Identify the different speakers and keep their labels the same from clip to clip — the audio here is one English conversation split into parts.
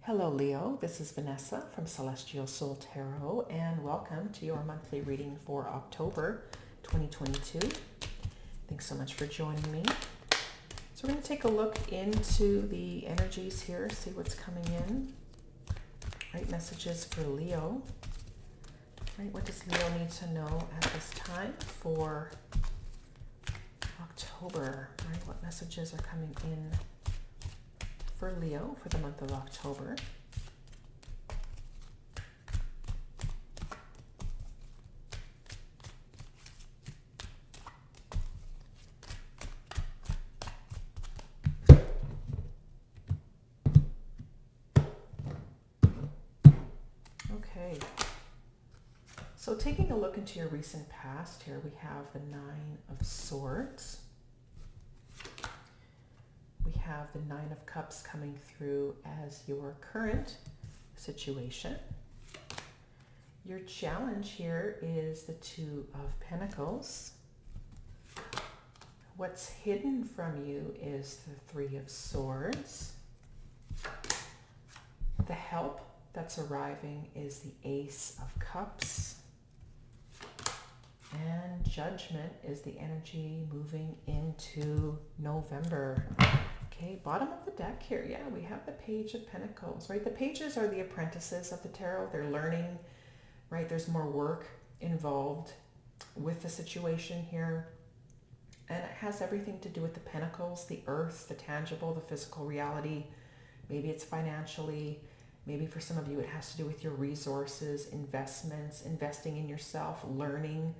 Speaker 1: Hello Leo, this is Vanessa from Celestial Soul Tarot and welcome to your monthly reading for October 2022. Thanks so much for joining me. So we're going to take a look into the energies here, see what's coming in. Right, messages for Leo. Right, what does Leo need to know at this time for October? Right, what messages are coming in for Leo for the month of October? Okay, so taking a look into your recent past here, we have the Nine of Swords. We have the Nine of Cups coming through as your current situation. Your challenge here is the Two of Pentacles. What's hidden from you is the Three of Swords. The help that's arriving is the Ace of Cups. And Judgment is the energy moving into November. Okay, bottom of the deck here, yeah, we have the Page of Pentacles, right? The pages are the apprentices of the tarot. They're learning, right? There's more work involved with the situation here. And it has everything to do with the pentacles, the earth, the tangible, the physical reality. Maybe it's financially. Maybe for some of you, it has to do with your resources, investments, investing in yourself, learning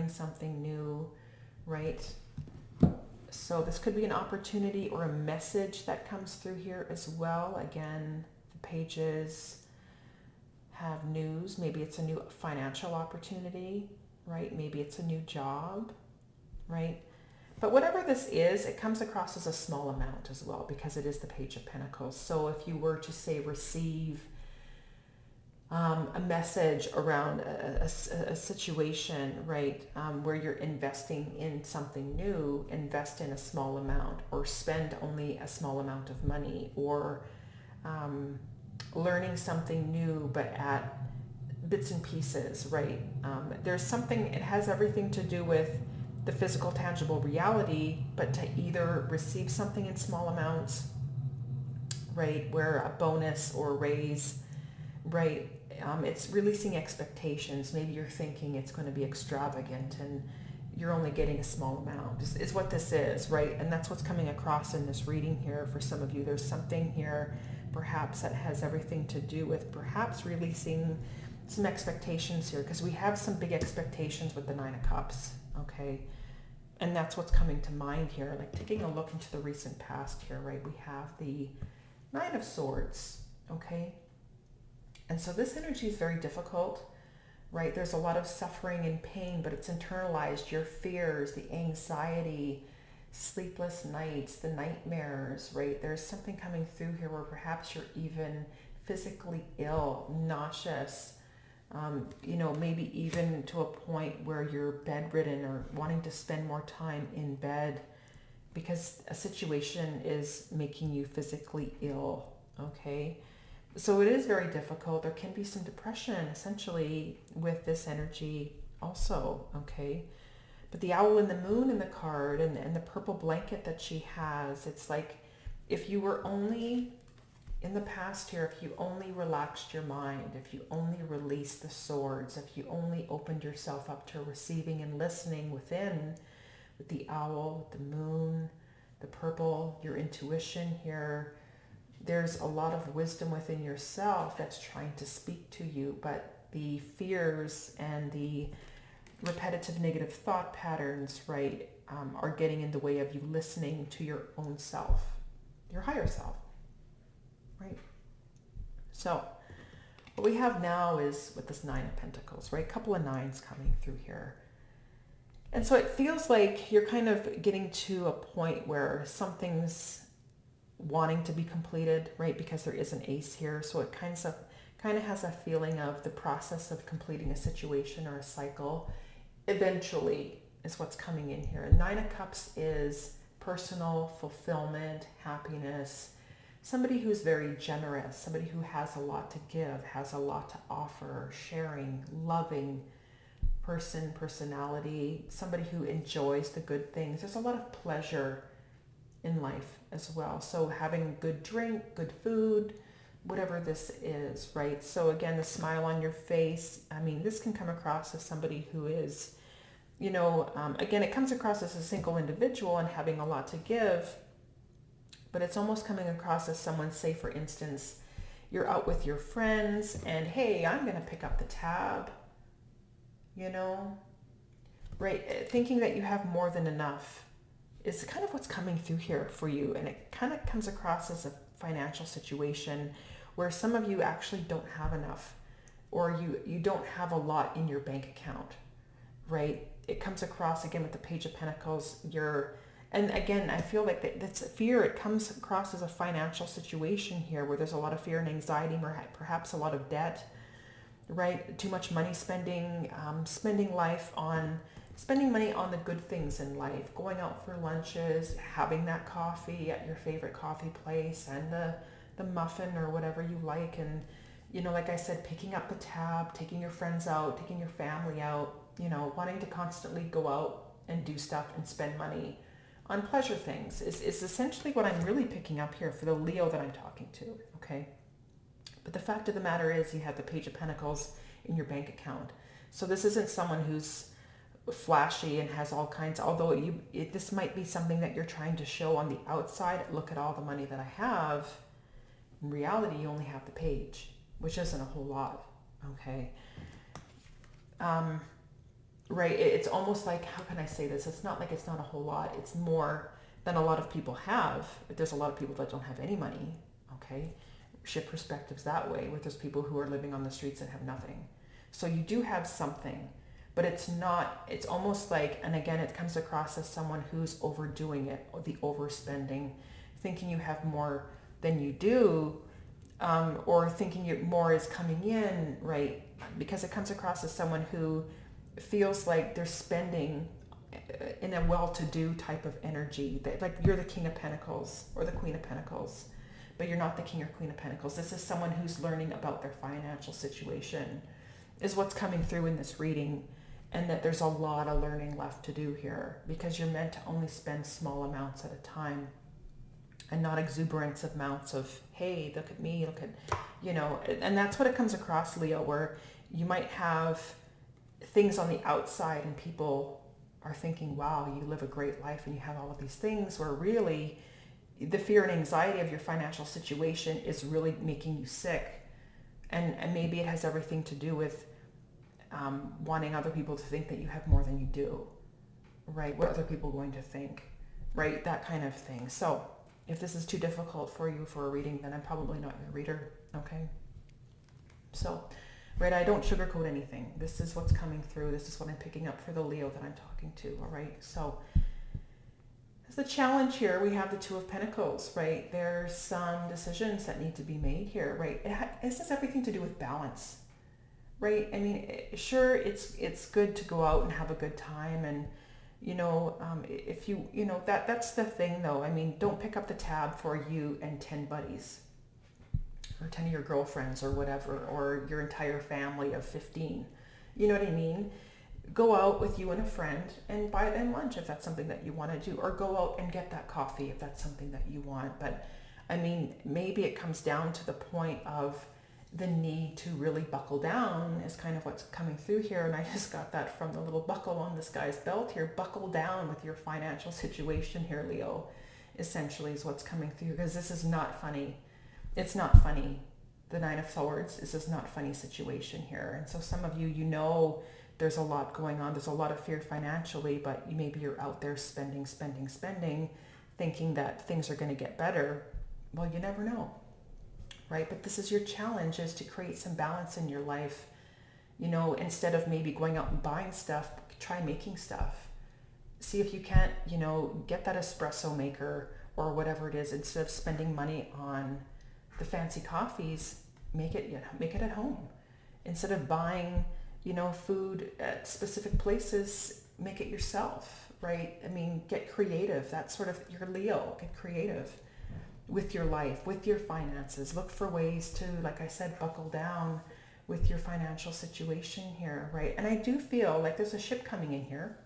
Speaker 1: something new, right? So this could be an opportunity or a message that comes through here as well. Again, the pages have news. Maybe it's a new financial opportunity, right? Maybe it's a new job, right? But whatever this is, it comes across as a small amount as well because it is the Page of Pentacles. So if you were to say receive a message around a situation, right, where you're investing in something new, invest in a small amount or spend only a small amount of money, or learning something new but at bits and pieces, right? There's something, it has everything to do with the physical, tangible reality, but to either receive something in small amounts, right, where a bonus or raise, right, it's releasing expectations. Maybe you're thinking it's going to be extravagant and you're only getting a small amount is what this is, right? And that's what's coming across in this reading here for some of you. There's something here perhaps that has everything to do with perhaps releasing some expectations here, because we have some big expectations with the Nine of Cups, okay? And that's what's coming to mind here, like taking a look into the recent past here, right? We have the Nine of Swords, okay? And so this energy is very difficult, right? There's a lot of suffering and pain, but it's internalized. Your fears, the anxiety, sleepless nights, the nightmares, right? There's something coming through here where perhaps you're even physically ill, nauseous, maybe even to a point where you're bedridden or wanting to spend more time in bed because a situation is making you physically ill, okay? So it is very difficult. There can be some depression essentially with this energy also, okay? But the owl and the moon in the card and the purple blanket that she has, it's like if you were only in the past here, if you only relaxed your mind, if you only released the swords, if you only opened yourself up to receiving and listening within, with the owl, the moon, the purple, your intuition here, there's a lot of wisdom within yourself that's trying to speak to you, but the fears and the repetitive negative thought patterns, right, are getting in the way of you listening to your own self, your higher self, right? So what we have now is with this Nine of Pentacles, right? A couple of nines coming through here. And so it feels like you're kind of getting to a point where something's wanting to be completed, right? Because there is an ace here. So it kind of has a feeling of the process of completing a situation or a cycle eventually is what's coming in here. And Nine of Cups is personal fulfillment, happiness, somebody who's very generous, somebody who has a lot to give, has a lot to offer, sharing, loving personality, somebody who enjoys the good things. There's a lot of pleasure in life as well. So having good drink, good food, whatever this is, right? So again, the smile on your face, I mean, this can come across as somebody who is, again, it comes across as a single individual and having a lot to give, but it's almost coming across as someone, say for instance, you're out with your friends and, hey, I'm going to pick up the tab, right? Thinking that you have more than enough is kind of what's coming through here for you. And it kind of comes across as a financial situation where some of you actually don't have enough, or you don't have a lot in your bank account, right? It comes across again with the Page of Pentacles. And again, I feel like that's fear. It comes across as a financial situation here where there's a lot of fear and anxiety, perhaps a lot of debt, right? Too much money spending, spending money on the good things in life, going out for lunches, having that coffee at your favorite coffee place and the muffin or whatever you like. And, like I said, picking up the tab, taking your friends out, taking your family out, wanting to constantly go out and do stuff and spend money on pleasure things is essentially what I'm really picking up here for the Leo that I'm talking to, okay? But the fact of the matter is you have the Page of Pentacles in your bank account. So this isn't someone who's flashy and has all kinds, although this might be something that you're trying to show on the outside. Look at all the money that I have. In reality, you only have the page, which isn't a whole lot, okay? Right, it's almost like, how can I say this? It's not like it's not a whole lot. It's more than a lot of people have. There's a lot of people that don't have any money, okay? Shift perspectives that way, where there's people who are living on the streets and have nothing. So you do have something, but it's almost like, and again, it comes across as someone who's overdoing it, or the overspending, thinking you have more than you do, or thinking more is coming in, right? Because it comes across as someone who feels like they're spending in a well-to-do type of energy. Like you're the King of Pentacles or the Queen of Pentacles, but you're not the King or Queen of Pentacles. This is someone who's learning about their financial situation, is what's coming through in this reading, and that there's a lot of learning left to do here, because you're meant to only spend small amounts at a time and not exuberance amounts of, hey, look at me, look at, and that's what it comes across, Leo, where you might have things on the outside and people are thinking, wow, you live a great life and you have all of these things, where really the fear and anxiety of your financial situation is really making you sick. And maybe it has everything to do with wanting other people to think that you have more than you do, right? What are other people going to think, right? That kind of thing. So if this is too difficult for you for a reading, then I'm probably not your reader, okay? So, right, I don't sugarcoat anything. This is what's coming through. This is what I'm picking up for the Leo that I'm talking to, all right? So as the challenge here, we have the Two of Pentacles, right? There's some decisions that need to be made here, right? This has everything to do with balance, right? I mean, sure, it's good to go out and have a good time, and if that's the thing though. I mean, don't pick up the tab for you and 10 buddies or 10 of your girlfriends or whatever, or your entire family of 15. You know what I mean? Go out with you and a friend and buy them lunch if that's something that you want to do, or go out and get that coffee if that's something that you want. But I mean, maybe it comes down to the point of the need to really buckle down is kind of what's coming through here. And I just got that from the little buckle on this guy's belt here. Buckle down with your financial situation here, Leo, essentially is what's coming through, because this is not funny. It's not funny. The Nine of Swords, this is not a funny situation here. And so some of you, there's a lot going on. There's a lot of fear financially, but maybe you're out there spending, thinking that things are going to get better. Well, you never know, right? But this is your challenge, is to create some balance in your life. Instead of maybe going out and buying stuff, try making stuff. See if you can't, get that espresso maker or whatever it is. Instead of spending money on the fancy coffees, make it at home. Instead of buying, food at specific places, make it yourself, right? I mean, get creative. That's sort of your Leo, get creative. with your life, with your finances. Look for ways to, like I said, buckle down with your financial situation here, right? And I do feel like there's a ship coming in here.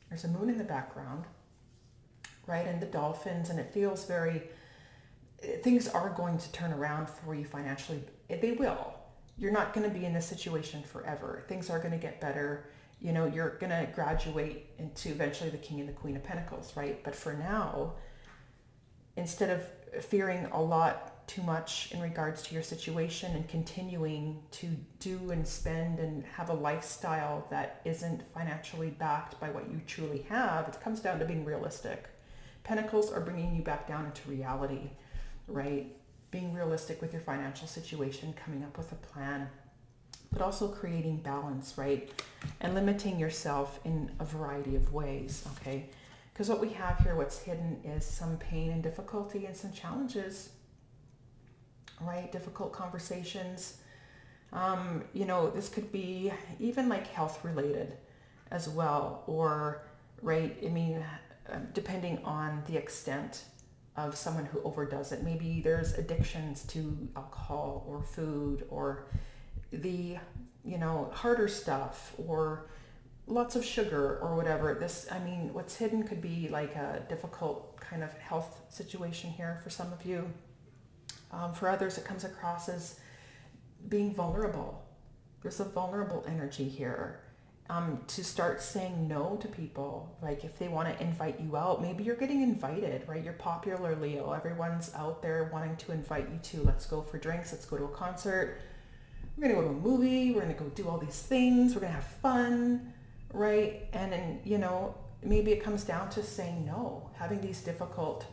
Speaker 1: There's a moon in the background, right? And the dolphins, and it feels very, things are going to turn around for you financially. They will. You're not going to be in this situation forever. Things are going to get better. You know, you're going to graduate into eventually the King and the Queen of Pentacles, right? But for now, instead of fearing a lot too much in regards to your situation and continuing to do and spend and have a lifestyle that isn't financially backed by what you truly have, it comes down to being realistic. Pentacles are bringing you back down into reality, right? Being realistic with your financial situation, coming up with a plan, but also creating balance, right? And limiting yourself in a variety of ways, okay? Because what we have here, what's hidden, is some pain and difficulty and some challenges, right? Difficult conversations. You know, this could be even like health related as well, or, right? I mean, depending on the extent of someone who overdoes it. Maybe there's addictions to alcohol or food or the, you know, harder stuff or lots of sugar or whatever. This, I mean, what's hidden could be like a difficult kind of health situation here for some of you. For others, it comes across as being vulnerable. There's a vulnerable energy here. To start saying no to people. Like if they want to invite you out, maybe you're getting invited, right? You're popular, Leo. Everyone's out there wanting to invite you to, let's go for drinks, let's go to a concert. We're going to go to a movie. We're going to go do all these things. We're going to have fun, right? And then, you know, maybe it comes down to saying no, having these difficult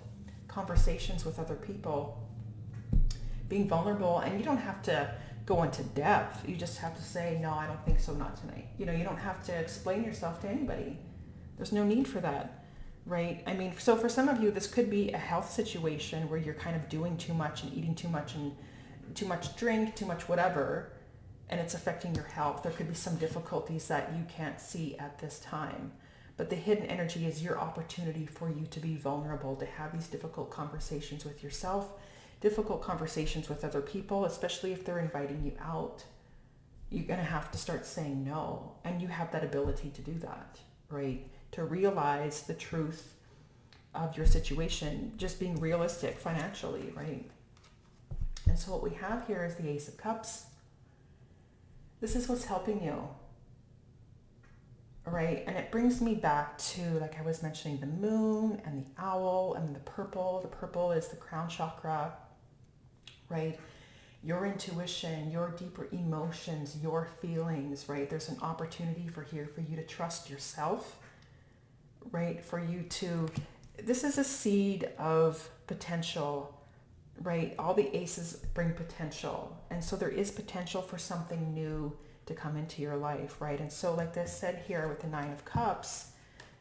Speaker 1: conversations with other people, being vulnerable. And you don't have to go into depth. You just have to say, no, I don't think so, not tonight. You know, you don't have to explain yourself to anybody. There's no need for that, right? I mean, so for some of you, this could be a health situation where you're kind of doing too much and eating too much and too much drink, too much whatever, and it's affecting your health. There could be some difficulties that you can't see at this time. But the hidden energy is your opportunity for you to be vulnerable, to have these difficult conversations with yourself, difficult conversations with other people, especially if they're inviting you out. You're going to have to start saying no. And you have that ability to do that, right? To realize the truth of your situation, just being realistic financially, right? And so what we have here is the Ace of Cups. This is what's helping you, right? And it brings me back to, like I was mentioning, the moon and the owl and the purple. The purple is the crown chakra, right? Your intuition, your deeper emotions, your feelings, right? There's an opportunity for you to trust yourself, right? For you to, this is a seed of potential, right? All the aces bring potential. And so there is potential for something new to come into your life, right? And so like this said here with the Nine of Cups,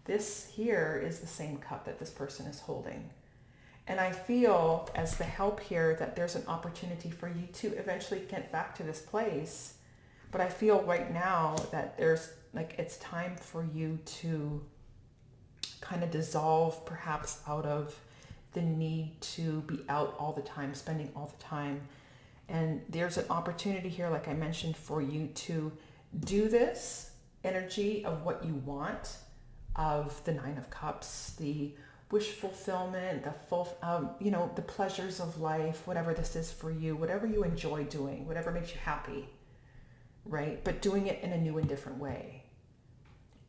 Speaker 1: this here is the same cup that this person is holding. And I feel as the help here that there's an opportunity for you to eventually get back to this place. But I feel right now that there's like, it's time for you to kind of dissolve perhaps out of the need to be out all the time, spending all the time. And there's an opportunity here, like I mentioned, for you to do this energy of what you want, of the Nine of Cups, the wish fulfillment, the full, the pleasures of life, whatever this is for you, whatever you enjoy doing, whatever makes you happy, right? But doing it in a new and different way.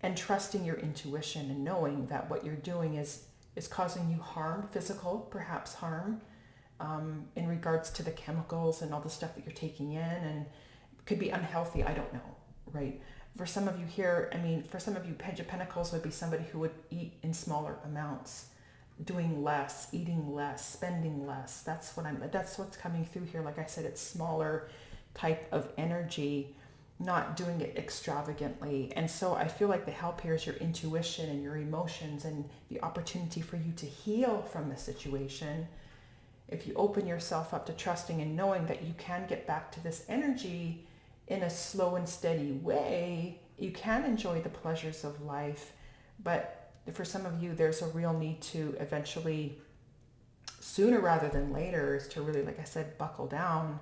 Speaker 1: And trusting your intuition and knowing that what you're doing is causing you harm, physical, perhaps harm, in regards to the chemicals and all the stuff that you're taking in, and it could be unhealthy, I don't know, right? For some of you here, I mean, for some of you, Page of Pentacles would be somebody who would eat in smaller amounts, doing less, eating less, spending less. That's what's coming through here. Like I said, it's smaller type of energy, not doing it extravagantly. And so I feel like the help here is your intuition and your emotions and the opportunity for you to heal from the situation. If you open yourself up to trusting and knowing that you can get back to this energy in a slow and steady way, you can enjoy the pleasures of life. But for some of you, there's a real need to eventually sooner rather than later is to really, like I said, buckle down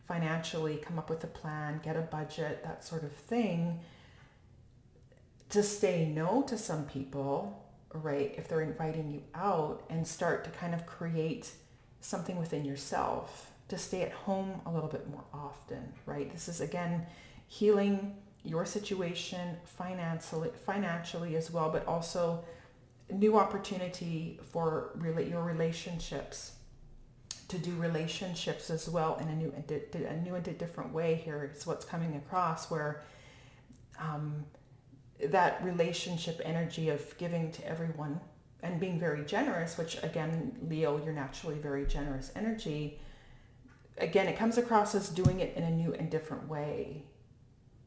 Speaker 1: financially, come up with a plan, get a budget, that sort of thing, to say no to some people, right, if they're inviting you out, and start to kind of create something within yourself to stay at home a little bit more often, right? This is, again, healing your situation financially as well, but also new opportunity for your relationships, to do relationships as well in a new and different way here. It's what's coming across, where that relationship energy of giving to everyone and being very generous, which again, Leo, you're naturally very generous energy. Again, it comes across as doing it in a new and different way,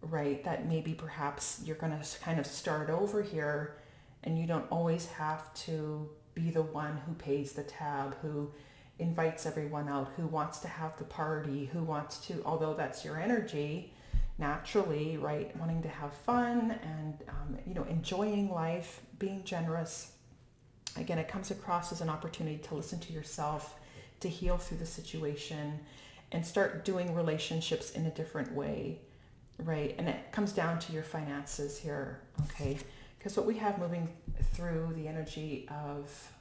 Speaker 1: right? That maybe perhaps you're going to kind of start over here, and you don't always have to be the one who pays the tab, who invites everyone out, who wants to have the party, who wants to, although that's your energy naturally, right? Wanting to have fun and, enjoying life, being generous. Again, it comes across as an opportunity to listen to yourself, to heal through the situation, and start doing relationships in a different way, right? And it comes down to your finances here, okay? Because what we have moving through the energy of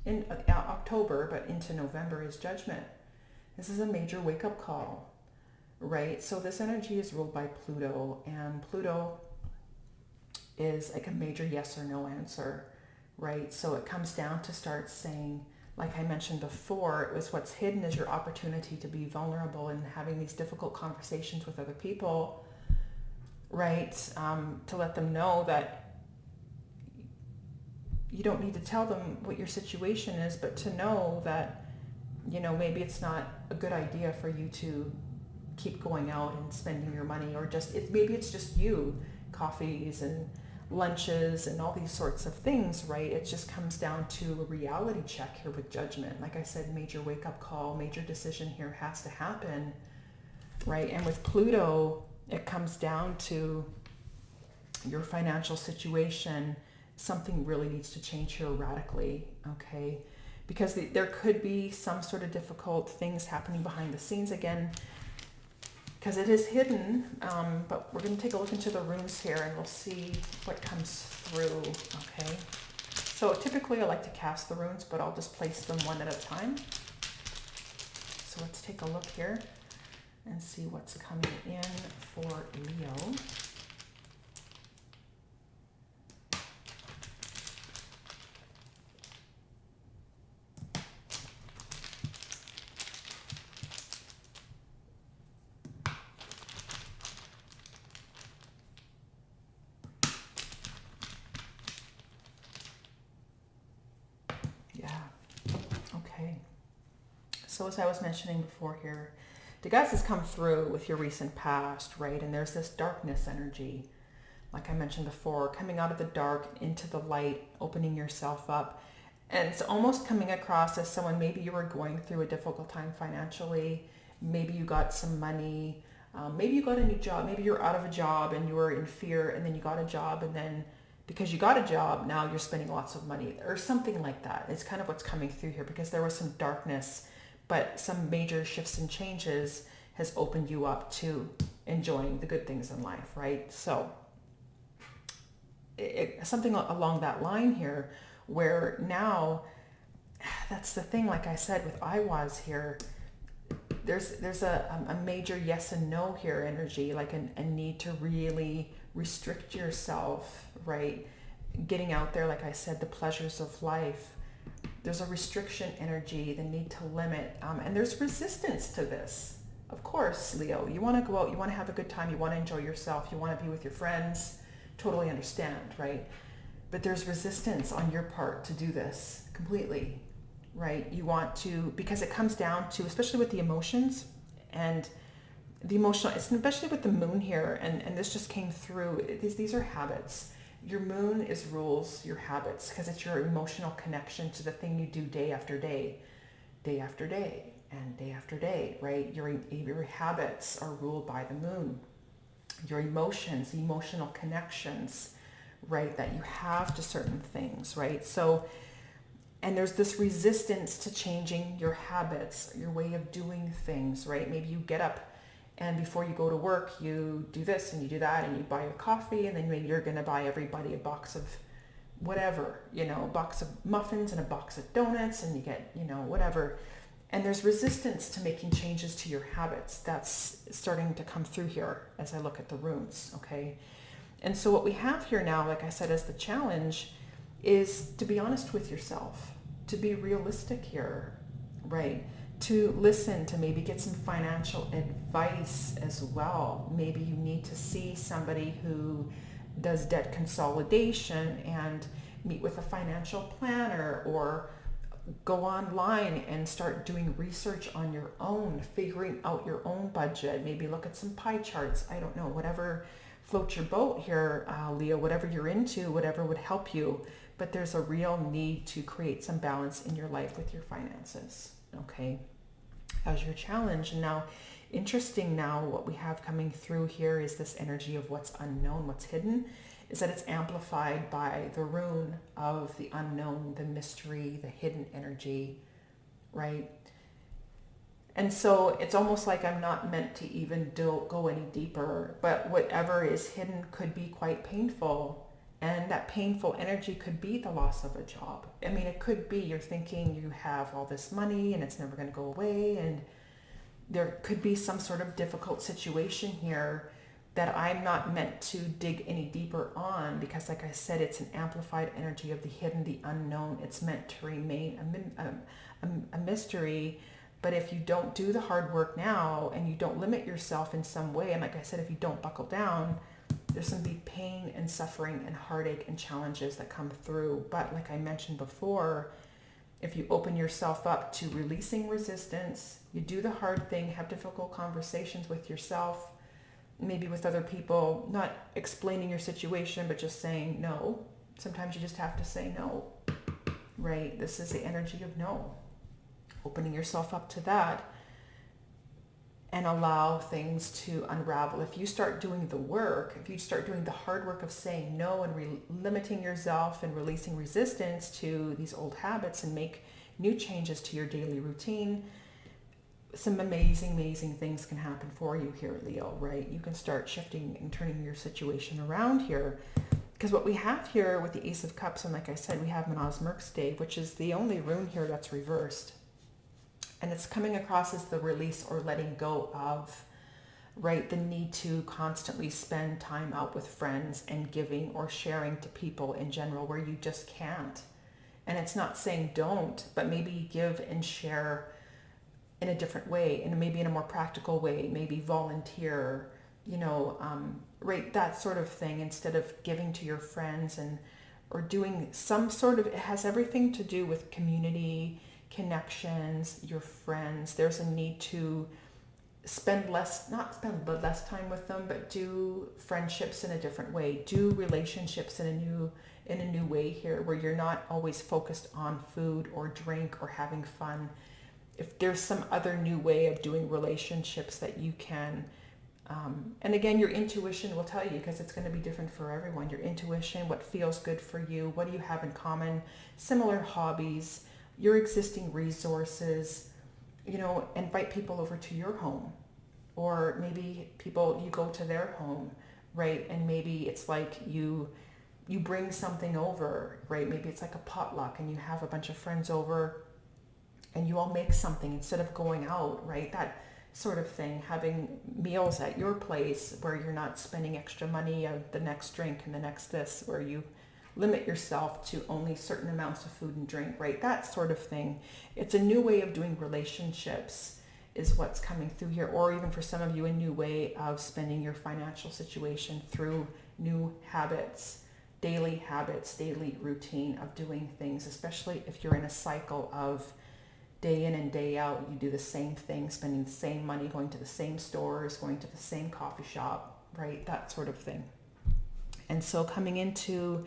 Speaker 1: in October, but into November, is judgment. This is a major wake-up call, right? So this energy is ruled by Pluto, and Pluto is like a major yes or no answer, right? So it comes down to start saying, like I mentioned before, it was what's hidden is your opportunity to be vulnerable and having these difficult conversations with other people, right? To let them know that you don't need to tell them what your situation is, but to know that, maybe it's not a good idea for you to keep going out and spending your money, or maybe it's just you, coffees and lunches and all these sorts of things, right? It just comes down to a reality check here with judgment. Like I said, major wake-up call, major decision here has to happen, right? And with Pluto, it comes down to your financial situation. Something really needs to change here radically, okay? Because there could be some sort of difficult things happening behind the scenes, again, because it is hidden, but we're going to take a look into the runes here and we'll see what comes through, okay? So typically I like to cast the runes, but I'll just place them one at a time. So let's take a look here and see what's coming in for Leo. So as I was mentioning before here, the guys has come through with your recent past, right? And there's this darkness energy, like I mentioned before, coming out of the dark into the light, opening yourself up. And it's almost coming across as someone, maybe you were going through a difficult time financially, maybe you got some money, maybe you got a new job, maybe you're out of a job and you were in fear, and then you got a job, and then because you got a job, now you're spending lots of money or something like that. It's kind of what's coming through here, because there was some darkness, but some major shifts and changes has opened you up to enjoying the good things in life, right? So something along that line here, where now, that's the thing, like I said, with I was here, there's a major yes and no here energy, like a need to really restrict yourself, right? Getting out there, like I said, the pleasures of life. There's a restriction energy, the need to limit, and there's resistance to this. Of course, Leo, you want to go out, you want to have a good time, you want to enjoy yourself, you want to be with your friends, totally understand, right? But there's resistance on your part to do this completely, right? You want to, because it comes down to, especially with the emotions and the emotional, especially with the moon here, and this just came through, these are habits. Your moon is rules your habits, because it's your emotional connection to the thing you do day after day, day after day, and day after day, right? Your habits are ruled by the moon. Your emotions, emotional connections, right, that you have to certain things, right? So And there's this resistance to changing your habits, your way of doing things, right? Maybe you get up and before you go to work, you do this and you do that and you buy a coffee, and then maybe you're going to buy everybody a box of whatever, a box of muffins and a box of donuts, and you get, whatever. And there's resistance to making changes to your habits. That's starting to come through here as I look at the runes, okay? And so what we have here now, like I said, as the challenge is to be honest with yourself, to be realistic here, right? To listen, to maybe get some financial advice as well. Maybe you need to see somebody who does debt consolidation and meet with a financial planner, or go online and start doing research on your own, figuring out your own budget. Maybe look at some pie charts. I don't know, whatever floats your boat here, Leo, whatever you're into, whatever would help you. But there's a real need to create some balance in your life with your finances, okay, as your challenge. And now, interesting now, what we have coming through here is this energy of what's unknown, what's hidden, is that it's amplified by the rune of the unknown, the mystery, the hidden energy, right? And so it's almost like I'm not meant to even go any deeper, but whatever is hidden could be quite painful. And that painful energy could be the loss of a job. I mean, it could be you're thinking you have all this money and it's never going to go away, and there could be some sort of difficult situation here that I'm not meant to dig any deeper on, because like I said, it's an amplified energy of the hidden, the unknown. It's meant to remain a mystery. But if you don't do the hard work now and you don't limit yourself in some way, and like I said, if you don't buckle down, there's going to be pain and suffering and heartache and challenges that come through. But like I mentioned before, if you open yourself up to releasing resistance, you do the hard thing, have difficult conversations with yourself, maybe with other people, not explaining your situation, but just saying no. Sometimes you just have to say no, right? This is the energy of no. Opening yourself up to that and allow things to unravel. If you start doing the work, if you start doing the hard work of saying no and limiting yourself and releasing resistance to these old habits and make new changes to your daily routine, some amazing things can happen for you here, Leo, right? You can start shifting and turning your situation around here. Because what we have here with the Ace of Cups, and like I said, we have Manasmerkstave, which is the only rune here that's reversed. And it's coming across as the release or letting go of, right? The need to constantly spend time out with friends and giving or sharing to people in general where you just can't. And it's not saying don't, but maybe give and share in a different way, and maybe in a more practical way, maybe volunteer, right? That sort of thing, instead of giving to your friends or doing some sort of, it has everything to do with community, connections, your friends. There's a need to not spend less time with them, but do friendships in a different way, do relationships in a new way here, where you're not always focused on food or drink or having fun. If there's some other new way of doing relationships that you can, and again, your intuition will tell you, because it's going to be different for everyone. Your intuition, what feels good for you, what do you have in common, similar hobbies, your existing resources, invite people over to your home, or maybe you go to their home, right? And maybe it's like you bring something over, right? Maybe it's like a potluck and you have a bunch of friends over and you all make something instead of going out, right? That sort of thing, having meals at your place where you're not spending extra money on the next drink and the next this, where you limit yourself to only certain amounts of food and drink, right? That sort of thing. It's a new way of doing relationships is what's coming through here, or even for some of you, a new way of spending your financial situation through new habits, daily routine of doing things, especially if you're in a cycle of day in and day out, you do the same thing, spending the same money, going to the same stores, going to the same coffee shop, right? That sort of thing. And so coming into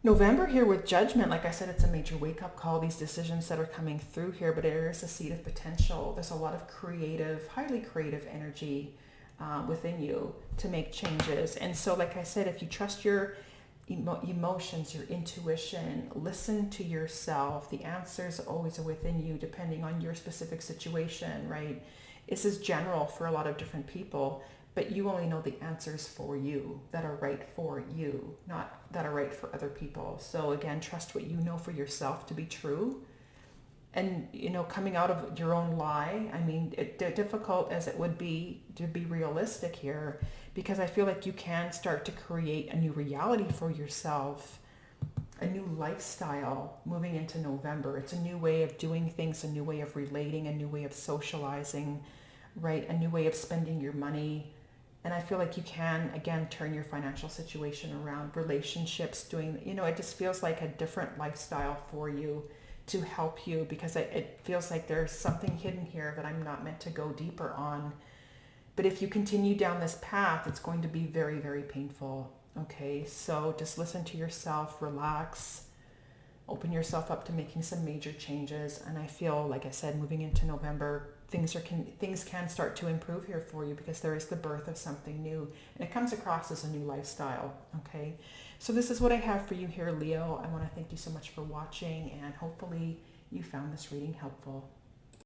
Speaker 1: November here with Judgment, like I said, it's a major wake-up call, these decisions that are coming through here, but there is a seed of potential. There's a lot of highly creative energy within you to make changes. And so, like I said, if you trust your emotions, your intuition. Listen to yourself. The answers always are within you, depending on your specific situation, right? This is general for a lot of different people, but you only know the answers for you, that are right for you, not that are right for other people. So again, trust what you know for yourself to be true. And, coming out of your own lie, I mean, difficult as it would be to be realistic here, because I feel like you can start to create a new reality for yourself, a new lifestyle moving into November. It's a new way of doing things, a new way of relating, a new way of socializing, right? A new way of spending your money. And I feel like you can, again, turn your financial situation around, relationships, doing, it just feels like a different lifestyle for you to help you, because it feels like there's something hidden here that I'm not meant to go deeper on. But if you continue down this path, it's going to be very, very painful. Okay, so just listen to yourself, relax, open yourself up to making some major changes. And I feel, like I said, moving into November, things can start to improve here for you, because there is the birth of something new, and it comes across as a new lifestyle. Okay, so this is what I have for you here, Leo. I want to thank you so much for watching, and hopefully you found this reading helpful.